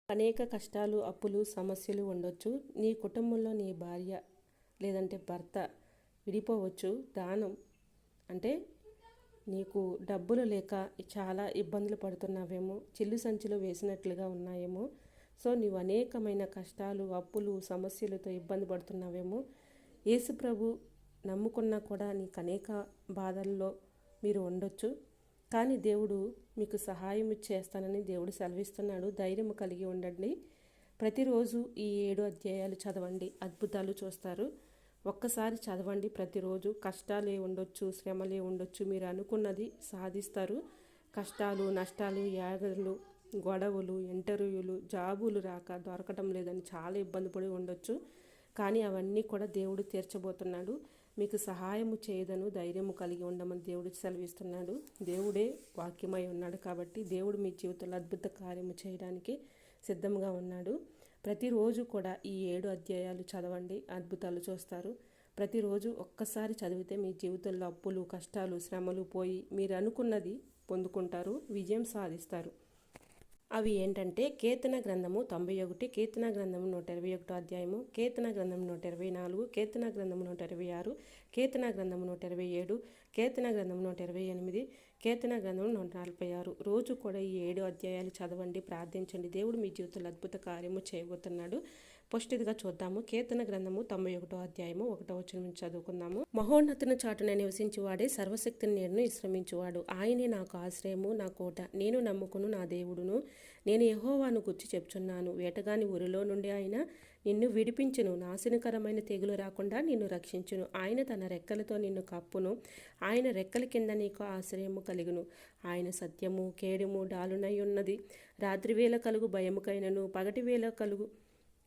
అనేక కష్టాలు, అప్పులు, సమస్యలు ఉండొచ్చు. నీ కుటుంబంలో నీ భార్య లేదంటే భర్త విడిపోవచ్చు. దానం అంటే నీకు డబ్బులు లేక చాలా ఇబ్బందులు పడుతున్నావేమో, చిల్లు సంచిలో వేసినట్లుగా ఉన్నాయేమో. సో నీవు అనేకమైన కష్టాలు, అప్పులు, సమస్యలతో ఇబ్బంది పడుతున్నావేమో. యేసు ప్రభు నమ్ముకున్నా కూడా నీకు అనేక బాధల్లో మీరు ఉండొచ్చు. కానీ దేవుడు మీకు సహాయం చేస్తానని దేవుడు సెలవిస్తున్నాడు. ధైర్యం కలిగి ఉండండి. ప్రతిరోజు ఈ 7 అధ్యాయాలు చదవండి, అద్భుతాలు చూస్తారు. ఒక్కసారి చదవండి. ప్రతిరోజు కష్టాలే ఉండొచ్చు, శ్రమలే ఉండొచ్చు, మీరు అనుకున్నది సాధిస్తారు. కష్టాలు, నష్టాలు, యాగలు, గొడవలు, ఇంటర్వ్యూలు, జాబులు రాక దొరకటం లేదని చాలా ఇబ్బంది పడి ఉండొచ్చు. కానీ అవన్నీ కూడా దేవుడు తీర్చబోతున్నాడు. మీకు సహాయము చేయదను, ధైర్యము కలిగి ఉండమని దేవుడు సెలవిస్తున్నాడు. దేవుడే వాక్యమై ఉన్నాడు కాబట్టి దేవుడు మీ జీవితంలో అద్భుత కార్యము చేయడానికి సిద్ధంగా ఉన్నాడు. ప్రతిరోజు కూడా ఈ 7 అధ్యాయాలు చదవండి, అద్భుతాలు చూస్తారు. ప్రతిరోజు ఒక్కసారి చదివితే మీ జీవితంలో అప్పులు, కష్టాలు, శ్రమలు పోయి మీరు అనుకున్నది పొందుకుంటారు, విజయం సాధిస్తారు. అవి ఏంటంటే కీర్తన గ్రంథము 91, కీర్తన గ్రంథము 121 అధ్యాయము, కీర్తన గ్రంథము 124, కీర్తన గ్రంథము 126, కీర్తన గ్రంథము 127, కీర్తన గ్రంథము 128, కీర్తన గ్రంథము 146. రోజు కూడా ఈ 7 అధ్యాయాలు చదవండి, ప్రార్థించండి. దేవుడు మీ జీవితంలో అద్భుత కార్యము చేయబోతున్నాడు. పొష్టిదిగా చూద్దాము. కీర్తన గ్రంథము 91 అధ్యాయము 1వ వచనం నుంచి చదువుకుందాము. మహోన్నతుని చాటున నివసించువాడే, సర్వశక్తిని నేను విశ్రమించువాడు. ఆయనే నాకు ఆశ్రయము, నా కోట, నేను నమ్ముకును నా దేవుడును. నేను యెహోవాను గుర్చి చెప్చున్నాను. వేటగాని ఊరిలో నుండి ఆయన నిన్ను విడిపించును. నాశనకరమైన తెగులు రాకుండా నిన్ను రక్షించును. ఆయన తన రెక్కలతో నిన్ను కప్పును. ఆయన రెక్కల కింద నీకు ఆశ్రయము కలుగును. ఆయన సత్యము, కేడుము డాలునై ఉన్నది. రాత్రివేళ కలుగు భయముకైనను, పగటివేళ కలుగు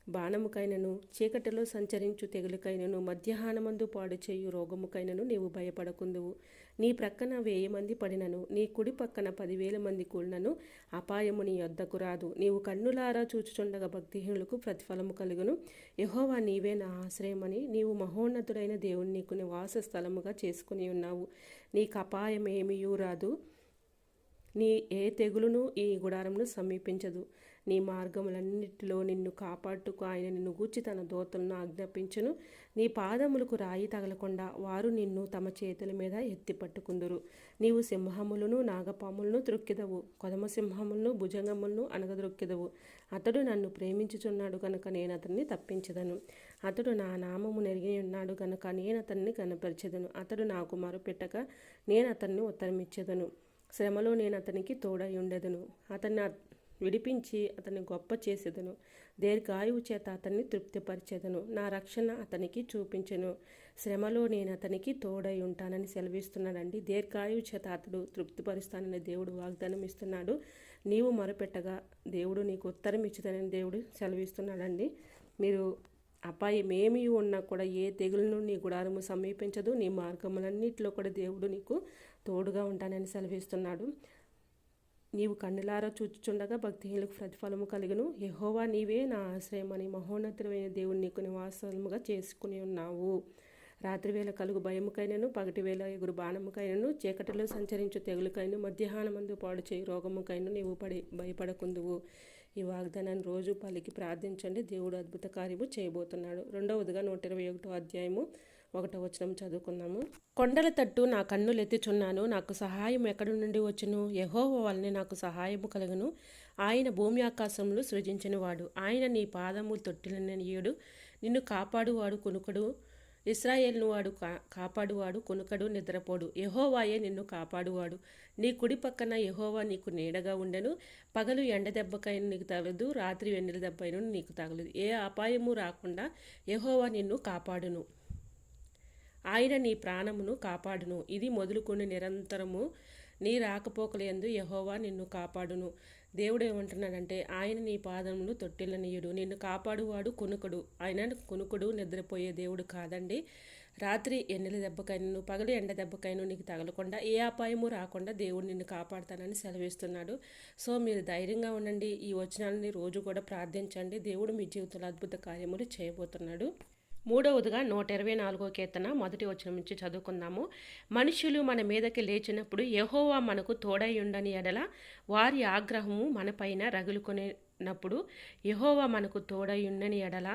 బాణముకైనను, చీకటిలో సంచరించు తెగులుకైనను, మధ్యాహ్నమందు పాడు చేయు రోగముకైనను నీవు భయపడకుందువు. నీ ప్రక్కన 1000 మంది పడినను, నీ కుడి పక్కన 10,000 మంది కూలినను అపాయము నీ యొద్దకు రాదు. నీవు కన్నులారా చూచుచుండగా భక్తిహీనులకు ప్రతిఫలము కలుగును. యెహోవా నీవే నా ఆశ్రయమని, నీవు మహోన్నతుడైన దేవుని నీకు నివాస స్థలముగా చేసుకుని ఉన్నావు. నీకు అపాయం ఏమీయూ రాదు, నీ ఏ తెగులును ఈ గుడారమును సమీపించదు. నీ మార్గములన్నిటిలో నిన్ను కాపాడుటకు ఆయన నిన్ను గూర్చి తన దూతలను ఆజ్ఞాపించును. నీ పాదములకు రాయి తగలకుండా వారు నిన్ను తమ చేతుల మీద ఎత్తి పట్టుకుందురు. నీవు సింహములను, నాగపాములను త్రొక్కెదవు, కొదమ సింహములను, భుజంగములను అనగద్రొక్కెదవు. అతడు నన్ను ప్రేమించుచున్నాడు గనుక నేను అతన్ని తప్పించదను. అతడు నా నామము నెరిగి ఉన్నాడు గనుక నేను అతన్ని కనపరచెదను. అతడు నాకు మొరపెట్టగా నేను అతన్ని ఉత్తరమిచ్చెదను. శ్రమలో నేను అతనికి తోడై ఉండెదను. అతన్ని విడిపించి అతన్ని గొప్ప చేసేదను. దీర్ఘాయువు చేత అతన్ని తృప్తిపరిచేదను. నా రక్షణ అతనికి చూపించెను. శ్రమలో నేను అతనికి తోడై ఉంటానని సెలవిస్తున్నాడండి. దీర్ఘాయువు చేత అతడు తృప్తిపరుస్తానని దేవుడు వాగ్దానం ఇస్తున్నాడు. నీవు మొరపెట్టగా దేవుడు నీకు ఉత్తరం ఇచ్చుదనని దేవుడు సెలవిస్తున్నాడండి. మీరు అపాయం ఏమీ ఉన్నా కూడా ఏ తెగులను నీ గుడారము సమీపించదు. నీ మార్గములన్నిటిలో కూడా దేవుడు నీకు తోడుగా ఉంటానని సెలవిస్తున్నాడు. నీవు కన్నులారా చూచుచుండగా భక్తిహీనులకు ప్రతిఫలము కలుగును. యెహోవా నీవే నా ఆశ్రయమని, మహోన్నతమైన దేవుని నీకు నివాసముగా చేసుకుని ఉన్నావు. రాత్రివేళ కలుగు భయముకైనను, పగటివేళ ఎగురు బాణముకైనను, చీకటిలో సంచరించు తెగులుకైను, మధ్యాహ్నమందు పాడు చేయి రోగముకైను నీవు భయపడకుందువు. ఈ వాగ్దానాన్ని రోజు పలికి ప్రార్థించండి. దేవుడు అద్భుత కార్యము చేయబోతున్నాడు. రెండవదిగా 121 అధ్యాయము 1వ వచనం చదువుకుందాము. కొండల తట్టు నా కన్నులెత్తుచున్నాను, నాకు సహాయం ఎక్కడి నుండి వచ్చును? యెహోవా వలనే నాకు సహాయము కలుగును. ఆయన భూమి ఆకాశములు సృజించినవాడు. ఆయన నీ పాదము తొట్టిలనియుడు. నిన్ను కాపాడువాడు కొనుకడు. ఇశ్రాయేలును వాడు కాపాడువాడు కొనుకడు, నిద్రపోడు. యెహోవాయే నిన్ను కాపాడువాడు. నీ కుడి పక్కన యెహోవా నీకు నీడగా ఉండెను. పగలు ఎండ దెబ్బకైనా నీకు తగలదు, రాత్రి వెన్నెల దెబ్బైనా నీకు తగలదు. ఏ అపాయము రాకుండా యెహోవా నిన్ను కాపాడును. ఆయన నీ ప్రాణమును కాపాడును. ఇది మొదలుకొని నిరంతరము నీ రాకపోకలందు యెహోవా నిన్ను కాపాడును. దేవుడు ఏమంటున్నాడంటే ఆయన నీ పాదములు తొట్టిల్లనీయుడు. నిన్ను కాపాడువాడు కొనుకడు. ఆయన కొనుకడు, నిద్రపోయే దేవుడు కాదండి. రాత్రి ఎన్నెల దెబ్బకైనా, పగలు ఎండ దెబ్బకైనా నీకు తగలకుండా, ఏ అపాయము రాకుండా దేవుడు నిన్ను కాపాడుతానని సెలవిస్తున్నాడు. సో మీరు ధైర్యంగా ఉండండి. ఈ వచనాలని రోజు కూడా ప్రార్థించండి. దేవుడు మీ జీవితంలో అద్భుత కార్యములు చేయబోతున్నాడు. మూడవదిగా 124 కీర్తన 1వ వచనం నుంచి చదువుకుందాము. మనుషులు మన మీదకి లేచినప్పుడు యెహోవా మనకు తోడై ఉండని ఎడల వారి ఆగ్రహము మనపైన నప్పుడు యెహోవా మనకు తోడయుండని ఎడల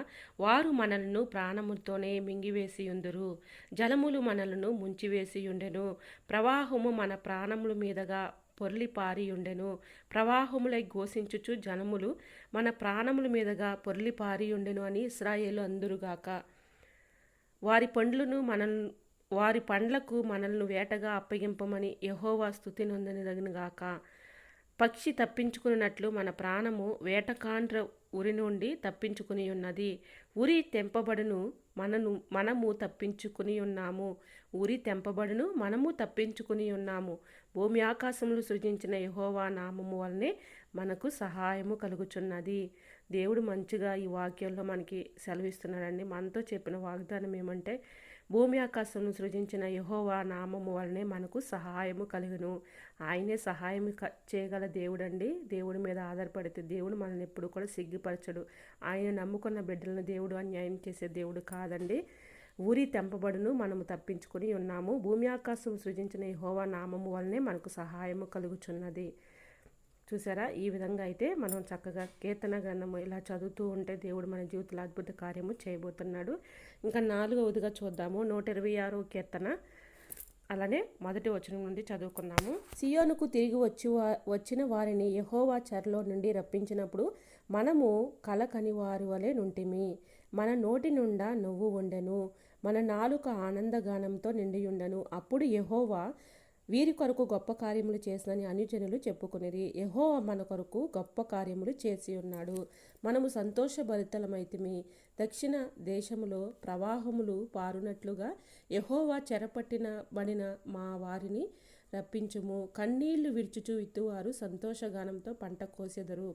వారు మనలను ప్రాణములతోనే మింగివేసి ఉందురు. జలములు మనలను ముంచివేసి ఉండెను. ప్రవాహము మన ప్రాణముల మీదగా పొర్లి పారియుండెను. ప్రవాహములై ఘోషించుచు జనములు మన ప్రాణముల మీదగా పొర్లి పారియుండెను అని ఇశ్రాయేలు అందురుగాక. వారి పండ్లకు మనల్ని వేటగా అప్పగింపమని యెహోవా స్తుతి నొందెదనుగాక. పక్షి తప్పించుకున్నట్లు మన ప్రాణము వేటకాండ్ర ఉరి నుండి తప్పించుకుని ఉన్నది. ఉరి తెంపబడును, మనము తప్పించుకుని ఉన్నాము. ఉరి తెంపబడును, మనము తప్పించుకుని ఉన్నాము. భూమి ఆకాశములు సృజించిన యెహోవా నామము వలనే మనకు సహాయము కలుగుచున్నది. దేవుడు మంచిగా ఈ వాక్యంలో మనకి సెలవిస్తున్నాడండి. మనతో చెప్పిన వాగ్దానం ఏమంటే, భూమి ఆకాశమును సృజించిన యెహోవా నామము వలనే మనకు సహాయము కలుగును. ఆయనే సహాయం చేయగల దేవుడండి. దేవుడి మీద ఆధారపడితే దేవుడు మనల్ని ఎప్పుడు కూడా సిగ్గుపరచడు. ఆయన నమ్ముకున్న బిడ్డలను దేవుడు అన్యాయం చేసే దేవుడు కాదండి. ఊరి తెంపబడును, మనము తప్పించుకుని ఉన్నాము. భూమి ఆకాశం సృజించిన యెహోవా నామము వలనే మనకు సహాయము కలుగుచున్నది. చూసారా, ఈ విధంగా అయితే మనం చక్కగా కీర్తన గ్రంథము ఇలా చదువుతూ ఉంటే దేవుడు మన జీవితంలో అద్భుత కార్యము చేయబోతున్నాడు. ఇంకా 4వదిగా చూద్దాము. 126వ కీర్తన, అలానే 1వ వచనం నుండి చదువుకున్నాము. సియోనుకు తిరిగి వచ్చిన వారిని యెహోవా చెరలో నుండి రప్పించినప్పుడు మనము కల కని వారి వలె నుంటిమి. మన నోటి నుండా నవ్వు ఉండెను, మన నాలుక ఆనందగానంతో నిండియుండెను. అప్పుడు యెహోవా వీరి కొరకు గొప్ప కార్యములు చేసినని అన్యజనులు చెప్పుకునేది. యెహోవా మన కొరకు గొప్ప కార్యములు చేసి ఉన్నాడు. మనము సంతోషభరితలమైతిమి. దక్షిణ దేశములో ప్రవాహములు పారునట్లుగా యెహోవా చెరపట్టినబడిన మా వారిని రప్పించుము. కన్నీళ్లు విడుచుచు విత్తువారు సంతోషగానంతో పంట కోసెదరు.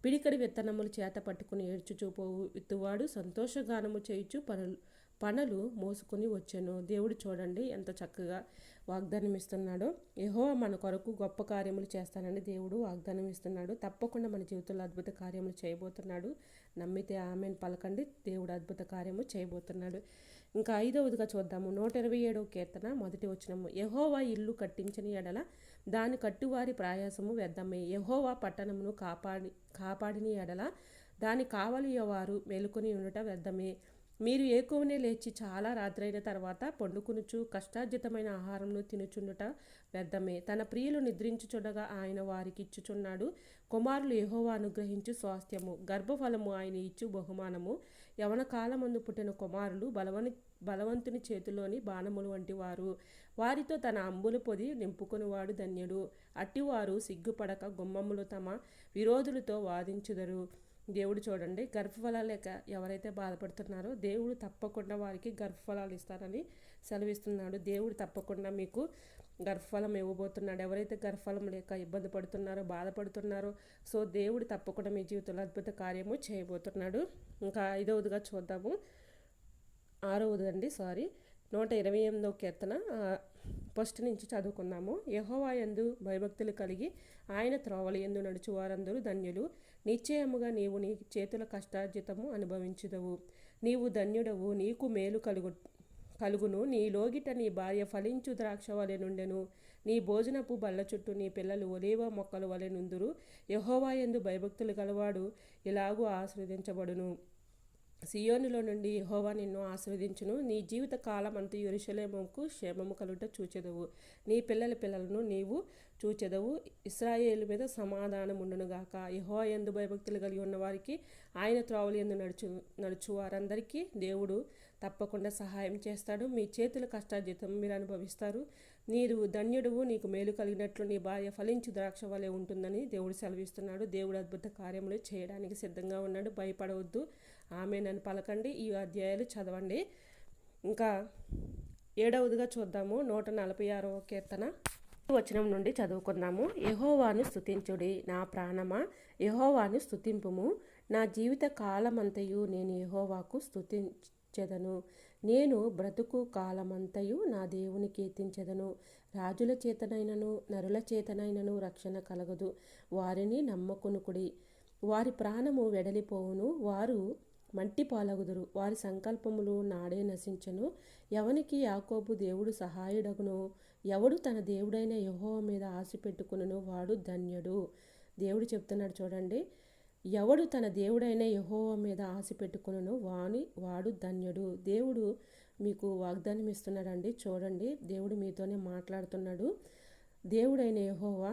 పిడికడి విత్తనములు చేత పట్టుకుని ఏడ్చుచూ పోవు విత్తువాడు సంతోషగానము చేయుచు పనులు మోసుకొని వచ్చెను. దేవుడు చూడండి ఎంత చక్కగా వాగ్దానం ఇస్తున్నాడో. యెహోవా మన కొరకు గొప్ప కార్యములు చేస్తానని దేవుడు వాగ్దానం ఇస్తున్నాడు. తప్పకుండా మన జీవితంలో అద్భుత కార్యములు చేయబోతున్నాడు. నమ్మితే ఆమెన్ పలకండి. దేవుడు అద్భుత కార్యము చేయబోతున్నాడు. ఇంకా 5వదిగా చూద్దాము. 127వ కీర్తన 1వ వచనము. యెహోవా ఇల్లు కట్టించని ఎడల దాని కట్టువారి ప్రయాసము వ్యర్థమే. యెహోవా పట్టణమును కాపాడిని ఎడల దాని కావలియవారు మేలుకొని ఉండుట వ్యర్థమే. మీరు ఏకోవనే లేచి చాలా రాత్రైన తర్వాత పండుకొనుచు కష్టార్జితమైన ఆహారమును తినుచుండుట వ్యర్థమే. తన ప్రియులు నిద్రించుచుండగా ఆయన వారికి ఇచ్చుచున్నాడు. కుమారులు యెహోవా అనుగ్రహించు స్వాస్థ్యము, గర్భఫలము ఆయన ఇచ్చు బహుమానము. యవన కాలమందు పుట్టిన కుమారులు బలవంతుని చేతిలోని బాణములు వంటి వారు. వారితో తన అంబుల పొది నింపుకొనివాడు ధన్యుడు. అట్టివారు సిగ్గుపడక గుమ్మములు తమ విరోధులతో వాదించుదరు. దేవుడు చూడండి, గర్భఫలాలు లేక ఎవరైతే బాధపడుతున్నారో దేవుడు తప్పకుండా వారికి గర్భఫలాలు ఇస్తారని సెలవిస్తున్నాడు. దేవుడు తప్పకుండా మీకు గర్భఫలం ఇవ్వబోతున్నాడు. ఎవరైతే గర్భఫలం లేక ఇబ్బంది పడుతున్నారో బాధపడుతున్నారో సో దేవుడు తప్పకుండా మీ జీవితంలో అద్భుత కార్యము చేయబోతున్నాడు. ఇంకా 5వదిగా చూద్దాము. 128వ కీర్తన ఫస్ట్ నుంచి చదువుకున్నాము. యెహోవా యందు భయభక్తులు కలిగి ఆయన త్రోవల యందు నడుచు వారందరూ ధన్యులు. నిశ్చయముగా నీవు నీ చేతుల కష్టార్జితము అనుభవించుదవు. నీవు ధన్యుడవు, నీకు మేలు కలుగును. నీ లోగిట నీ భార్య ఫలించు ద్రాక్ష వలె నుండెను. నీ భోజనపు బల్ల చుట్టూ నీ పిల్లలు ఒలీవ మొక్కల వలె నుందురు. యెహోవా యందు భయభక్తులు గలవాడు ఇలాగూ ఆశీర్వదించబడును. సియోనులో నుండి యెహోవా నిన్ను ఆశీర్వదించును. నీ జీవిత కాలం అంతా యెరూషలేముకు క్షేమము కలుగుట చూచెదవు. నీ పిల్లలను నీవు చూచెదవు. ఇశ్రాయేలు మీద సమాధానం ఉండునుగాక. యెహోవా యందు భయభక్తులు కలిగి ఉన్న వారికి, ఆయన త్రోవల యందు నడుచు వారందరికీ దేవుడు తప్పకుండా సహాయం చేస్తాడు. మీ చేతుల కష్టార్జితం మీరు అనుభవిస్తారు. నీరు ధన్యుడువు, నీకు మేలు కలిగినట్లు నీ భార్య ఫలించు ద్రాక్ష వలె ఉంటుందని దేవుడు సెలవిస్తున్నాడు. దేవుడు అద్భుత కార్యములు చేయడానికి సిద్ధంగా ఉన్నాడు. భయపడవద్దు, ఆమేనని పలకండి. ఈ అధ్యాయాలు చదవండి. ఇంకా 7వదిగా చూద్దాము. 146వ కీర్తన వచనం నుండి చదువుకుందాము. యెహోవాను స్తుతించుడి నా ప్రాణమా, యెహోవాను స్తుతింపుము. నా జీవిత కాలమంతయు నేను యెహోవాకు స్తుతించెదను. నేను బ్రతుకు కాలమంతయు నా దేవుని కీర్తించెదను. రాజుల చేతనైనను నరుల చేతనైనను రక్షణ కలగదు. వారిని నమ్మకొనుకుడి. వారి ప్రాణము వెడలిపోవును, వారు మట్టి పాలగుదురు. వారి సంకల్పములు నాడే నశించను. ఎవనికి యాకోబు దేవుడు సహాయుడగును, ఎవడు తన దేవుడైన యెహోవా మీద ఆశ పెట్టుకును వాడు ధన్యుడు. దేవుడు చెప్తున్నాడు చూడండి, ఎవడు తన దేవుడైన యెహోవా మీద ఆశ పెట్టుకొనునో వాడు ధన్యుడు. దేవుడు మీకు వాగ్దానం ఇస్తున్నాడండి. చూడండి, దేవుడు మీతోనే మాట్లాడుతున్నాడు. దేవుడైన యెహోవా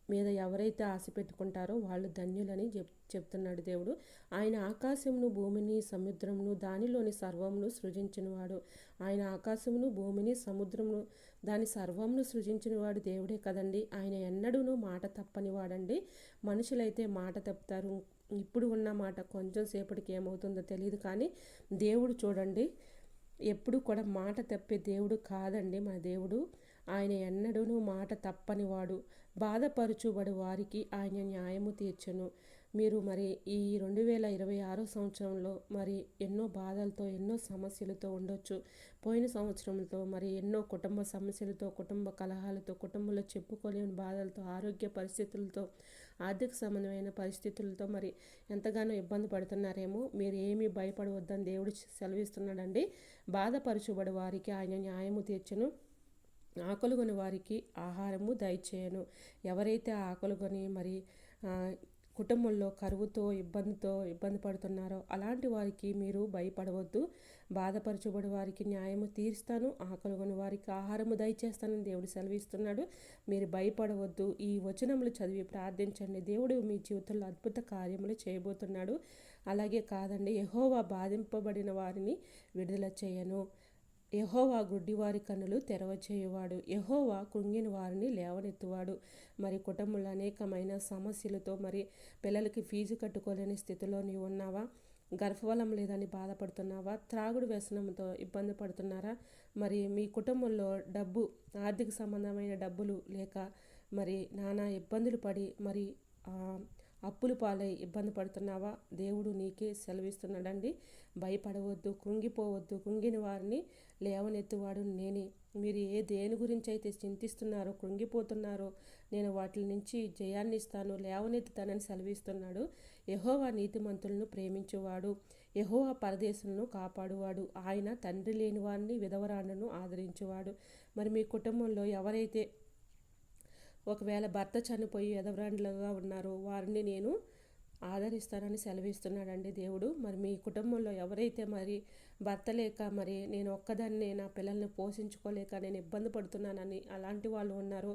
మీద ఎవరైతే ఆశ పెట్టుకుంటారో వాళ్ళు ధన్యులని చెప్తున్నాడు దేవుడు. ఆయన ఆకాశమును, భూమిని, సముద్రమును, దానిలోని సర్వమును సృజించినవాడు. ఆయన ఆకాశమును, భూమిని, సముద్రమును, దాని సర్వమును సృజించినవాడు దేవుడే కదండి. ఆయన ఎన్నడూనూ మాట తప్పని వాడండి. మనుషులైతే మాట తప్పుతారు. ఇప్పుడు ఉన్న మాట కొంచెం సేపటికి ఏమవుతుందో తెలియదు, కానీ దేవుడు చూడండి ఎప్పుడు కూడా మాట తప్పే దేవుడు కాదండి మన దేవుడు. ఆయన ఎన్నడూనూ మాట తప్పనివాడు. బాధపరచుబడి వారికి ఆయన న్యాయము తీర్చను. మీరు మరి ఈ 2026 సంవత్సరంలో మరి ఎన్నో బాధలతో, ఎన్నో సమస్యలతో ఉండొచ్చు. పోయిన సంవత్సరంతో మరి ఎన్నో కుటుంబ సమస్యలతో, కుటుంబ కలహాలతో, కుటుంబంలో చెప్పుకోలేని బాధలతో, ఆరోగ్య పరిస్థితులతో, ఆర్థిక సంబంధమైన పరిస్థితులతో మరి ఎంతగానో ఇబ్బంది పడుతున్నారేమో. మీరు ఏమీ భయపడవద్దని దేవుడు సెలవిస్తున్నాడండి. బాధపరచుబడి వారికి ఆయన న్యాయము తీర్చను. ఆకలుగొని వారికి ఆహారము దయచేయను. ఎవరైతే ఆకలుగొని మరి కుటుంబంలో కరువుతో ఇబ్బంది పడుతున్నారో అలాంటి వారికి మీరు భయపడవద్దు. బాధపరచబడి వారికి న్యాయము తీరుస్తాను, ఆకలుగొని వారికి ఆహారము దయచేస్తానని దేవుడు సెలవిస్తున్నాడు. మీరు భయపడవద్దు. ఈ వచనములు చదివి ప్రార్థించండి. దేవుడు మీ జీవితంలో అద్భుత కార్యములు చేయబోతున్నాడు. అలాగే కాదండి, యెహోవా బాధింపబడిన వారిని విడుదల చేయను. యెహోవా గుడ్డివారి కన్నులు తెరవచేయువాడు. యెహోవా కృంగిన వారిని లేవనెత్తువాడు. మరి కుటుంబంలో అనేకమైన సమస్యలతో మరి పిల్లలకి ఫీజు కట్టుకోలేని స్థితిలో నీవు ఉన్నావా? గర్భఫలం లేదని బాధపడుతున్నావా? త్రాగుడు వ్యసనంతో ఇబ్బంది పడుతున్నారా? మరి మీ కుటుంబంలో ఆర్థిక సంబంధమైన డబ్బులు లేక మరి నానా ఇబ్బందులు పడి మరి అప్పులు పాలై ఇబ్బంది పడుతున్నావా? దేవుడు నీకే సెలవిస్తున్నాడండి. భయపడవద్దు, కృంగిపోవద్దు. కృంగిన వారిని లేవనెత్తువాడు నేనే. మీరు దేని గురించి అయితే చింతిస్తున్నారో, కృంగిపోతున్నారో, నేను వాటి నుంచి జయాన్ని ఇస్తాను, లేవనెత్తుతానని సెలవిస్తున్నాడు. యెహోవా నీతిమంతులను ప్రేమించువాడు. యెహోవా పరదేశులను కాపాడువాడు. ఆయన తండ్రి లేని వారిని, విధవరాళ్లను ఆదరించువాడు. మరి మీ కుటుంబంలో ఎవరైతే ఒకవేళ భర్త చనిపోయి విధవరాండ్లుగా ఉన్నారో వారిని నేను ఆదరిస్తానని సెలవిస్తున్నాడండి దేవుడు. మరి మీ కుటుంబంలో ఎవరైతే మరి భర్త లేక మరి నేను ఒక్కదాన్ని నా పిల్లల్ని పోషించుకోలేక నేను ఇబ్బంది పడుతున్నానని అలాంటి వాళ్ళు ఉన్నారో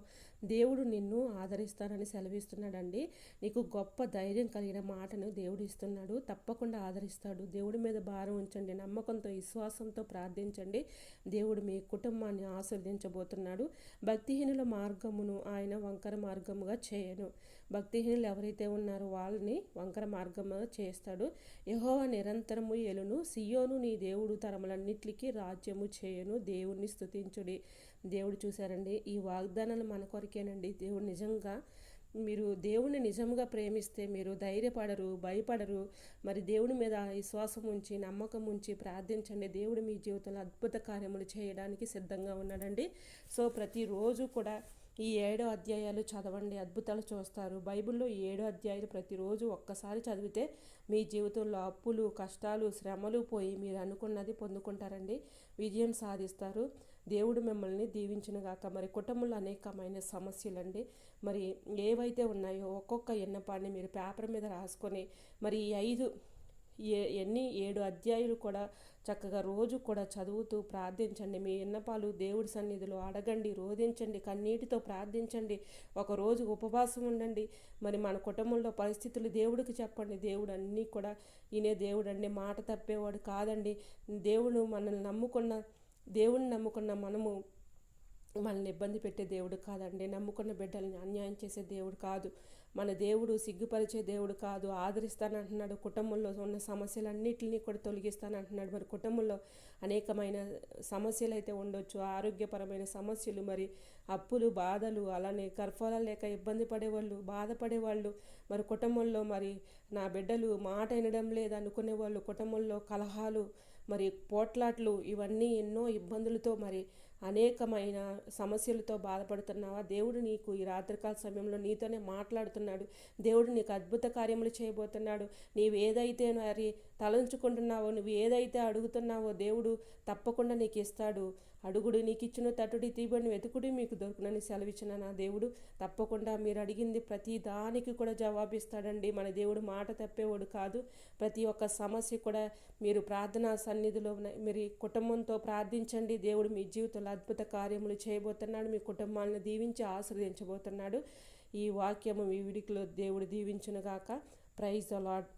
దేవుడు నిన్ను ఆదరిస్తానని సెలవిస్తున్నాడండి. నీకు గొప్ప ధైర్యం కలిగిన మాటను దేవుడు ఇస్తున్నాడు. తప్పకుండా ఆదరిస్తాడు. దేవుడి మీద భారం ఉంచండి. నమ్మకంతో, విశ్వాసంతో ప్రార్థించండి. దేవుడు మీ కుటుంబాన్ని ఆశీర్వదించబోతున్నాడు. భక్తిహీనుల మార్గమును ఆయన వంకర మార్గముగా చేయను. భక్తిహీనులు ఎవరైతే ఉన్నారో వాళ్ళని వంకర మార్గముగా చేస్తాడు. యెహోవా నిరంతరము ఏలును. సియోను నీ దేవుడు తరములన్నిటికీ రాజ్యము చేయను. దేవుణ్ణి స్తుతించుడి. దేవుడు చూశారండి, ఈ వాగ్దానాలు మన కొరకేనండి. దేవుడు నిజంగా మీరు దేవుని నిజంగా ప్రేమిస్తే మీరు ధైర్యపడరు, భయపడరు. మరి దేవుని మీద విశ్వాసం ఉంచి, నమ్మకం ఉంచి ప్రార్థించండి. దేవుడు మీ జీవితంలో అద్భుత కార్యములు చేయడానికి సిద్ధంగా ఉన్నాడండి. సో ప్రతిరోజు కూడా ఈ 7 అధ్యాయాలు చదవండి, అద్భుతాలు చూస్తారు. బైబిల్లో 7 అధ్యాయాలు ప్రతిరోజు ఒక్కసారి చదివితే మీ జీవితంలో అప్పులు, కష్టాలు, శ్రమలు పోయి మీరు అనుకున్నది పొందుకుంటారండి. విజయం సాధిస్తారు. దేవుడు మిమ్మల్ని దీవించునుగాక. మరి కుటుంబంలో అనేకమైన సమస్యలండి మరి ఏవైతే ఉన్నాయో ఒక్కొక్క విన్నపాన్ని మీరు పేపర్ మీద రాసుకొని మరి ఈ 7 అధ్యాయులు కూడా చక్కగా రోజు కూడా చదువుతూ ప్రార్థించండి. మీ విన్నపాలు దేవుడి సన్నిధిలో అడగండి, రోధించండి, కన్నీటితో ప్రార్థించండి. ఒకరోజు ఉపవాసం ఉండండి. మరి మన కుటుంబంలో పరిస్థితులు దేవుడికి చెప్పండి. దేవుడు అన్నీ కూడా ఈయనే దేవుడు అండి, మాట తప్పేవాడు కాదండి. దేవుడిని నమ్ముకున్న మనల్ని ఇబ్బంది పెట్టే దేవుడు కాదండి. నమ్ముకున్న బిడ్డల్ని అన్యాయం చేసే దేవుడు కాదు. మన దేవుడు సిగ్గుపరిచే దేవుడు కాదు. ఆదరిస్తానంటున్నాడు. కుటుంబంలో ఉన్న సమస్యలన్నిటిని కూడా తొలగిస్తానంటున్నాడు. మరి కుటుంబంలో అనేకమైన సమస్యలు అయితే ఉండొచ్చు. ఆరోగ్యపరమైన సమస్యలు, మరి అప్పులు, బాధలు, అలానే గర్భఫలాలు లేక ఇబ్బంది పడేవాళ్ళు, బాధపడేవాళ్ళు, మరి కుటుంబంలో మరి నా బిడ్డలు మాట వినడం లేదు అనుకునే వాళ్ళు, కుటుంబంలో కలహాలు, మరి పోట్లాట్లు, ఇవన్నీ ఎన్నో ఇబ్బందులతో మరి అనేకమైన సమస్యలతో బాధపడుతున్నావా? దేవుడు నీకు ఈ రాత్రికాల సమయంలో నీతోనే మాట్లాడుతున్నాడు. దేవుడు నీకు అద్భుత కార్యములు చేయబోతున్నాడు. నీవు ఏదైతే మరి తలంచుకుంటున్నావో, నువ్వు ఏదైతే అడుగుతున్నావో దేవుడు తప్పకుండా నీకు ఇస్తాడు. అడుగుడు నీకు ఇచ్చిన తట్టుడి తీబడిని వెతుకుడి మీకు దొరుకునని సెలవిచ్చిన నా దేవుడు తప్పకుండా మీరు అడిగింది ప్రతి దానికి కూడా జవాబిస్తాడండి. మన దేవుడు మాట తప్పేవాడు కాదు. ప్రతి ఒక్క సమస్య కూడా మీరు ప్రార్థనా సన్నిధిలో మీరు కుటుంబంతో ప్రార్థించండి. దేవుడు మీ జీవితంలో అద్భుత కార్యములు చేయబోతున్నాడు. మీ కుటుంబాలను దీవించి ఆశీర్వదించబోతున్నాడు. ఈ వాక్యము మీ విడికిలో దేవుడు దీవించునుగాక. Praise the lord.